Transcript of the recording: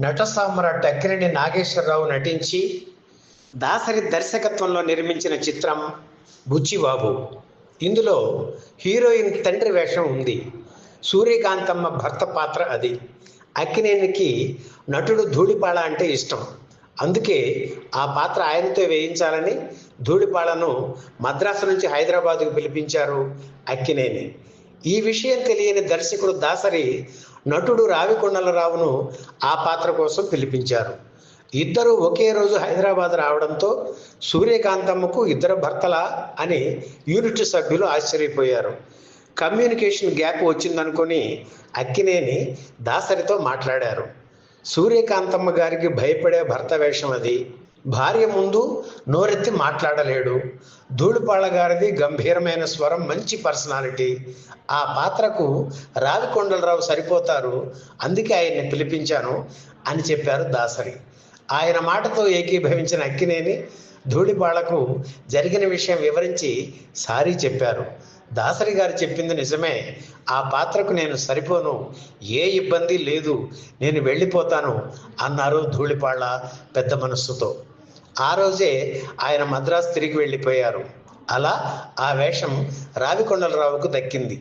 నట సామ్రాట్ అక్కినేని నాగేశ్వరరావు నటించి దాసరి దర్శకత్వంలో నిర్మించిన చిత్రం బుచ్చిబాబు. ఇందులో హీరోయిన్ తండ్రి వేషం ఉంది. సూర్యకాంతమ్మ భర్త పాత్ర అది. అక్కినేనికి నటుడు ధూళిపాళ అంటే ఇష్టం. అందుకే ఆ పాత్ర ఆయనతో వేయించాలని ధూళిపాళను మద్రాసు నుంచి హైదరాబాదుకు పిలిపించారు అక్కినేని. ఈ విషయం తెలియని దర్శకుడు దాసరి నటుడు రావికొండలరావును ఆ పాత్ర కోసం పిలిపించారు. ఇద్దరు ఒకే రోజు హైదరాబాద్ రావడంతో సూర్యకాంతమ్మకు ఇద్దరు భర్తలా అని యూనిట్ సభ్యులు ఆశ్చర్యపోయారు. కమ్యూనికేషన్ గ్యాప్ వచ్చిందనుకొని అక్కినేని దాసరితో మాట్లాడారు. సూర్యకాంతమ్మ గారికి భయపడే భర్త వేషం అది. భార్య ముందు నోరెత్తి మాట్లాడలేడు. ధూళిపాళ గారిది గంభీరమైన స్వరం, మంచి పర్సనాలిటీ. ఆ పాత్రకు రావికొండలరావు సరిపోతారు, అందుకే ఆయన్ని పిలిపించాను అని చెప్పారు దాసరి. ఆయన మాటతో ఏకీభవించిన అక్కినేని ధూళిపాళకు జరిగిన విషయం వివరించి సారీ చెప్పారు. దాసరి గారు చెప్పింది నిజమే, ఆ పాత్రకు నేను సరిపోను, ఏ ఇబ్బంది లేదు, నేను వెళ్ళిపోతాను అన్నారు ధూళిపాళ పెద్ద మనస్సుతో. ఆ రోజే ఆయన మద్రాసు తిరిగి వెళ్ళిపోయారు. అలా ఆ వేషం రావికొండలరావుకు దక్కింది.